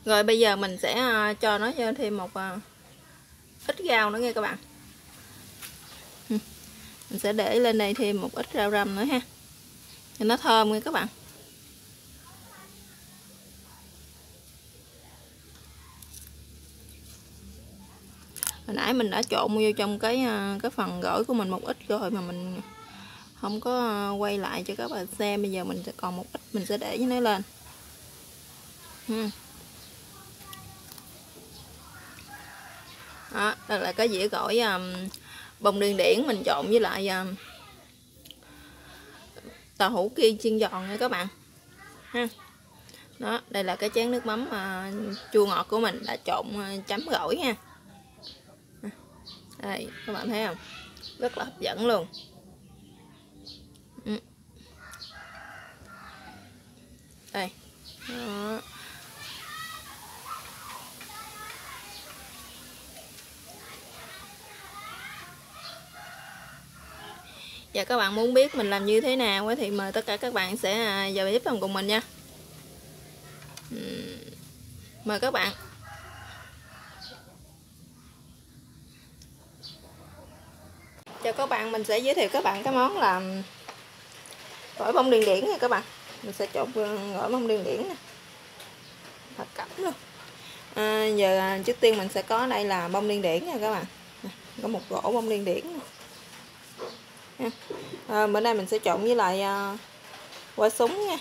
Rồi bây giờ mình sẽ cho nó thêm một ít rau nữa nha các bạn. Mình sẽ để lên đây thêm một ít rau răm nữa ha, cho nó thơm nha các bạn. Hồi nãy mình đã trộn vô trong cái phần gỏi của mình một ít rồi mà mình không có quay lại cho các bạn xem. Bây giờ mình sẽ còn một ít, mình sẽ để với nó lên. Đó, đây là cái dĩa gỏi bông điên điển mình trộn với lại tàu hũ kia chiên giòn nha các bạn ha. Đó, đây là cái chén nước mắm chua ngọt của mình đã trộn chấm gỏi ha. Đây các bạn thấy không, rất là hấp dẫn luôn. Đây. Đó. Và các bạn muốn biết mình làm như thế nào thì mời tất cả các bạn sẽ vào bếp cùng mình nha. Mời các bạn. Chào các bạn, mình sẽ giới thiệu các bạn cái món là gỏi bông điên điển nha các bạn. Mình sẽ trộn gỏi bông điên điển nè, thật cẩm luôn. Giờ trước tiên mình sẽ có đây là bông điên điển nha các bạn. Có một rổ bông điên điển nè. Bữa nay mình sẽ trộn với lại quả súng nha.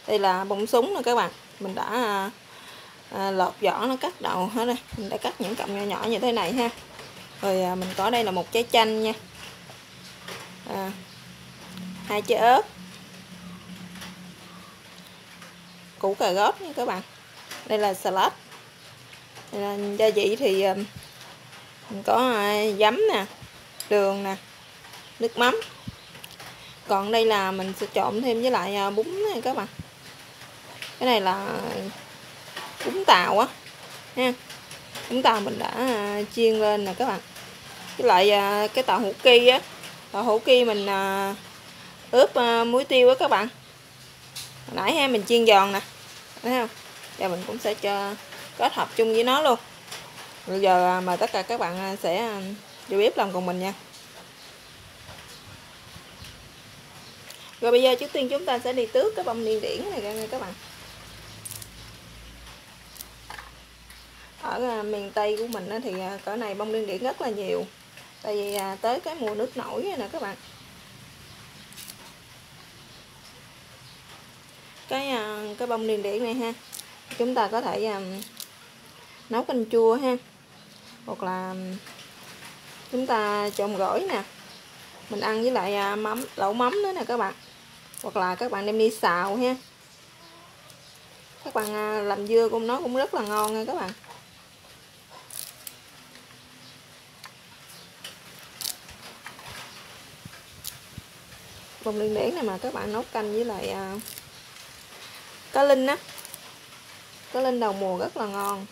Đây là bông súng nè các bạn. Mình đã lột vỏ nó, cắt đầu hết đây. Mình đã cắt những cọng nhỏ nhỏ như thế này ha. Rồi mình có đây là một trái chanh nha, 2 trái ớt, củ cà rốt nha các bạn. Đây là salad. Đây là gia vị thì mình có giấm nè, đường nè, nước mắm. Còn đây là mình sẽ trộn thêm với lại bún này các bạn. Cái này là bún tàu á ha. Bún tàu mình đã chiên lên nè các bạn. Với lại cái tàu hũ ki á, tàu hũ ki mình ướp muối tiêu á các bạn. Hồi nãy ha mình chiên giòn nè, thấy không? Giờ mình cũng sẽ cho kết hợp chung với nó luôn. Bây giờ mời tất cả các bạn sẽ vô bếp làm cùng mình nha. Rồi bây giờ trước tiên chúng ta sẽ đi tước cái bông điên điển này ra nha các bạn. Ở miền Tây của mình thì cỡ này bông điên điển rất là nhiều. Tại vì tới cái mùa nước nổi nè các bạn. Cái bông điên điển này ha, chúng ta có thể nấu canh chua ha, hoặc là chúng ta trộn gỏi nè, mình ăn với lại lẩu mắm nữa nè các bạn, hoặc là các bạn đem đi xào ha. Các bạn làm dưa cũng nó cũng rất là ngon nha các bạn. Bông điên điển này mà các bạn nấu canh với lại cá linh á, cá linh đầu mùa rất là ngon.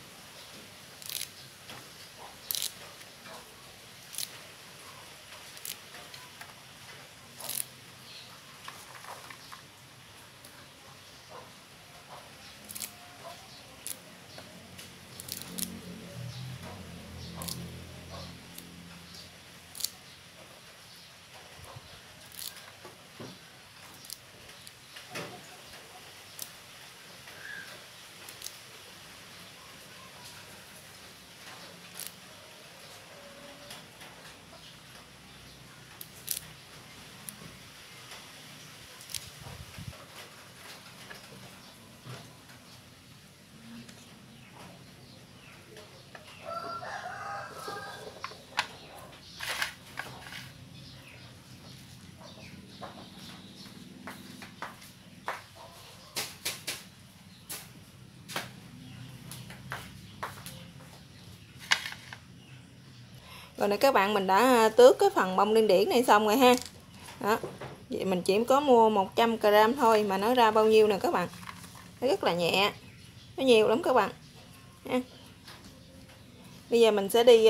Rồi nè các bạn, mình đã tước cái phần bông điên điển này xong rồi ha. Đó. Vậy mình chỉ có mua 100g thôi mà nó ra bao nhiêu nè các bạn. Nó rất là nhẹ. Nó nhiều lắm các bạn. Ha. Bây giờ mình sẽ đi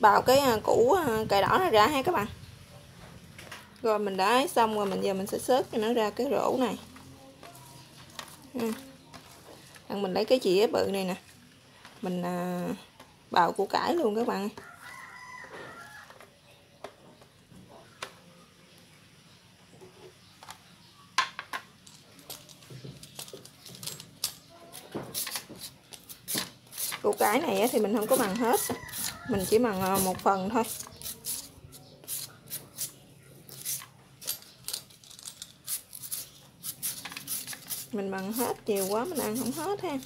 bào cái củ cải đỏ này ra ha các bạn. Rồi mình đã xong rồi, giờ mình sẽ xớt cho nó ra cái rổ này. Mình lấy cái dĩa bự này nè, mình bào củ cải luôn các bạn. Củ cải này thì mình không có bằng hết, mình chỉ bằng một phần thôi. Mình bằng hết nhiều quá mình ăn không hết ha.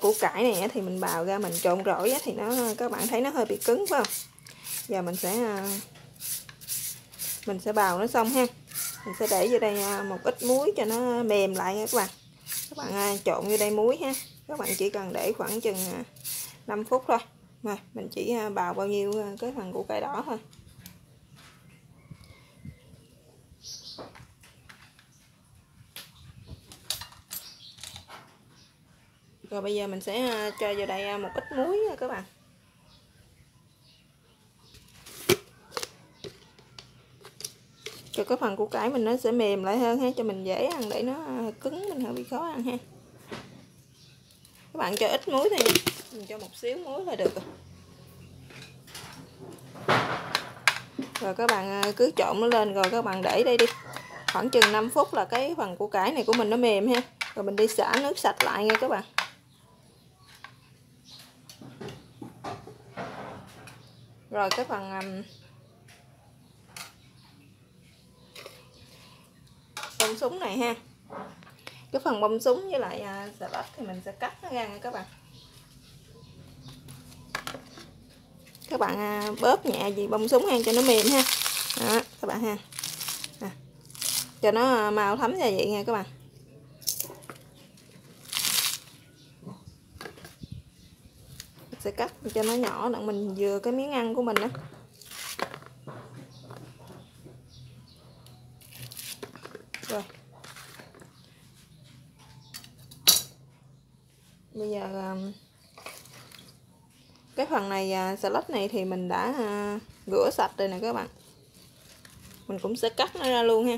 Củ cải này thì mình bào ra mình trộn rỗi thì các bạn thấy nó hơi bị cứng phải không? Giờ mình sẽ bào nó xong ha. Mình sẽ để vô đây một ít muối cho nó mềm lại nha các bạn. Các bạn trộn vô đây muối ha. Các bạn chỉ cần để khoảng chừng 5 phút thôi. Rồi, mình chỉ bào bao nhiêu cái phần củ cải đỏ thôi. Rồi bây giờ mình sẽ cho vào đây một ít muối nha các bạn. Cho cái phần củ cải mình nó sẽ mềm lại hơn ha, cho mình dễ ăn, để nó cứng mình hơi bị khó ăn ha. Các bạn cho ít muối thôi, mình cho một xíu muối là được rồi. Rồi các bạn cứ trộn nó lên rồi các bạn để đây đi. Khoảng chừng 5 phút là cái phần củ cải này của mình nó mềm ha. Rồi mình đi xả nước sạch lại nha các bạn. Rồi cái phần bông súng này ha. Cái phần bông súng với lại xà lách thì mình sẽ cắt nó ra nha các bạn. Các bạn bóp nhẹ gì bông súng ha cho nó mềm ha. Đó các bạn ha. Cho nó mau thấm ra vậy nha các bạn. Mình sẽ cắt cho nó nhỏ để mình vừa cái miếng ăn của mình đó. Rồi. Bây giờ cái phần này salad này thì mình đã rửa sạch rồi nè các bạn. Mình cũng sẽ cắt nó ra luôn ha.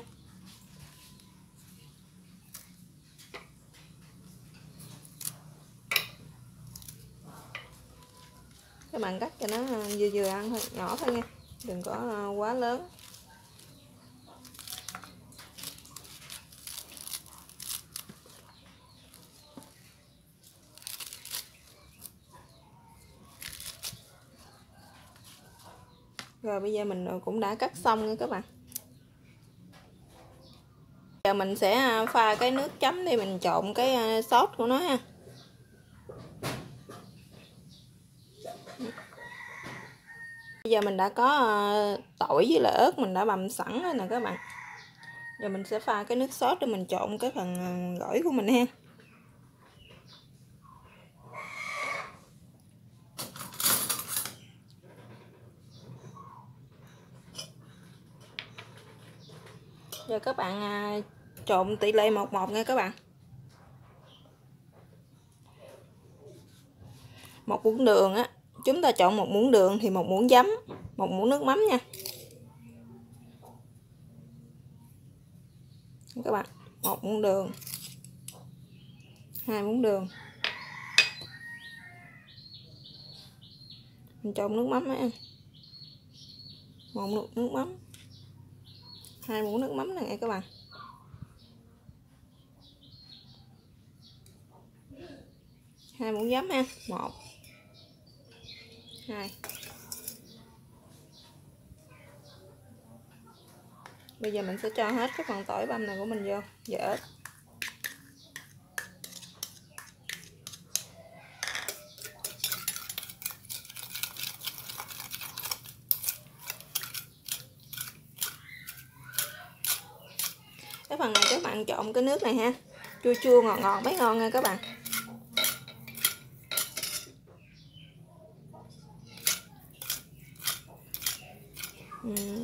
Các bạn cắt cho nó vừa vừa ăn thôi, nhỏ thôi nha, đừng có quá lớn. Rồi bây giờ mình cũng đã cắt xong nha các bạn. Giờ mình sẽ pha cái nước chấm để mình trộn cái sốt của nó ha. Bây giờ mình đã có tỏi với lại ớt mình đã bằm sẵn rồi nè các bạn. Giờ mình sẽ pha cái nước sốt để mình trộn cái phần gỏi của mình ha. Giờ các bạn trộn tỷ lệ 1:1 nha các bạn. 1 muỗng đường á, chúng ta chọn 1 muỗng đường thì 1 muỗng giấm, 1 muỗng nước mắm nha. Các bạn, 1 muỗng đường, 2 muỗng đường. Mình trộn nước mắm á. 1 muỗng nước mắm. 2 muỗng nước mắm này nha các bạn. 2 muỗng giấm ha. 1 2. Bây giờ mình sẽ cho hết cái phần tỏi băm này của mình vô, và ớt. Cái phần này các bạn trộn cái nước này ha, chua chua ngọt ngọt mới ngon nha các bạn.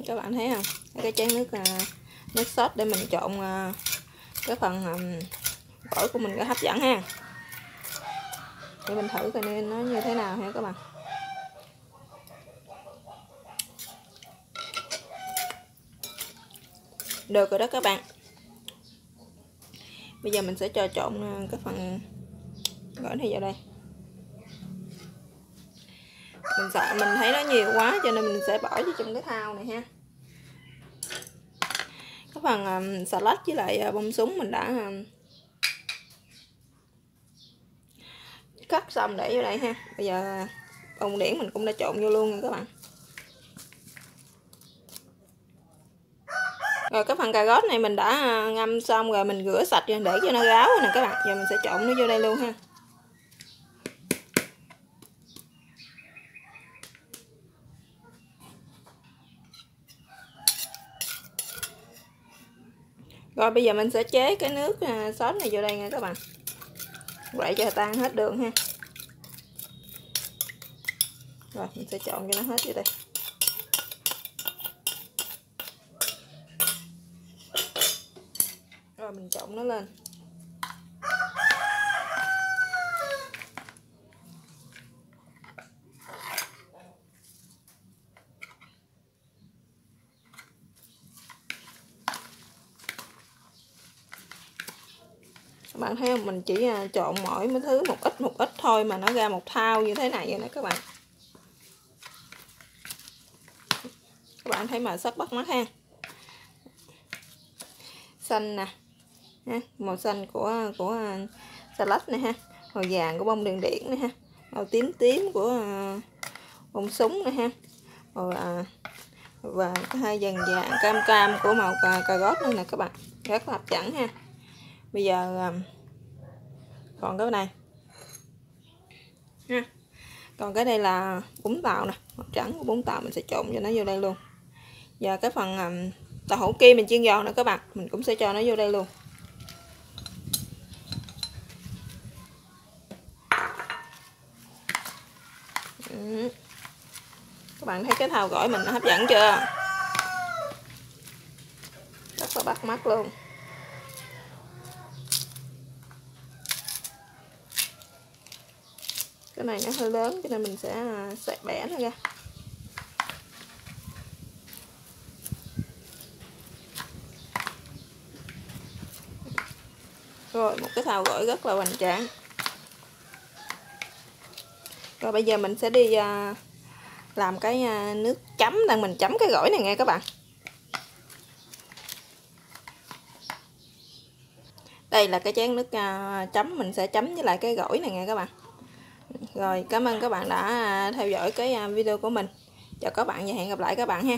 Các bạn thấy không, cái chén nước sốt để mình trộn cái phần gỏi của mình có hấp dẫn ha. Để mình thử coi nên nó như thế nào ha các bạn. Được rồi đó các bạn. Bây giờ mình sẽ cho trộn cái phần gỏi này vào đây. Mình sợ mình thấy nó nhiều quá cho nên mình sẽ bỏ vô trong cái thau này ha. Cái phần salad với lại bông súng mình đã cắt xong để vô đây ha. Bây giờ bông điển mình cũng đã trộn vô luôn rồi các bạn. Rồi cái phần cà rốt này mình đã ngâm xong rồi, mình rửa sạch rồi để cho nó ráo nè các bạn. Giờ mình sẽ trộn nó vô đây luôn ha. Rồi bây giờ mình sẽ chế cái nước sốt này vô đây nha các bạn. Quậy cho tan hết đường ha. Rồi mình sẽ trộn cho nó hết vô đây. Rồi mình trộn nó lên. Các bạn thấy không, mình chỉ trộn mỗi mấy thứ một ít thôi mà nó ra một thau như thế này rồi nè các bạn. Các bạn thấy màu sắc bắt mắt ha. Xanh nè, màu xanh của salad này ha, màu vàng của bông điền điển này ha, màu tím tím của bông súng này ha, và cái hai vàng vàng cam cam của màu cà rốt nữa nè các bạn, rất là hấp dẫn ha. Bây giờ còn cái này ha, còn cái đây là bún tàu nè, màu trắng của bún tàu mình sẽ trộn cho nó vô đây luôn. Và cái phần tàu hũ kia mình chiên giòn nè các bạn, mình cũng sẽ cho nó vô đây luôn. Các bạn thấy cái thau gỏi mình hấp dẫn chưa? Rất là bắt mắt luôn. Cái này nó hơi lớn cho nên mình sẽ bẻ nó ra. Rồi một cái thau gỏi rất là hoành tráng. Rồi bây giờ mình sẽ đi làm cái nước chấm đang mình chấm cái gỏi này nghe các bạn. Đây là cái chén nước chấm mình sẽ chấm với lại cái gỏi này nghe các bạn. Rồi cảm ơn các bạn đã theo dõi cái video của mình. Chào các bạn và hẹn gặp lại các bạn ha.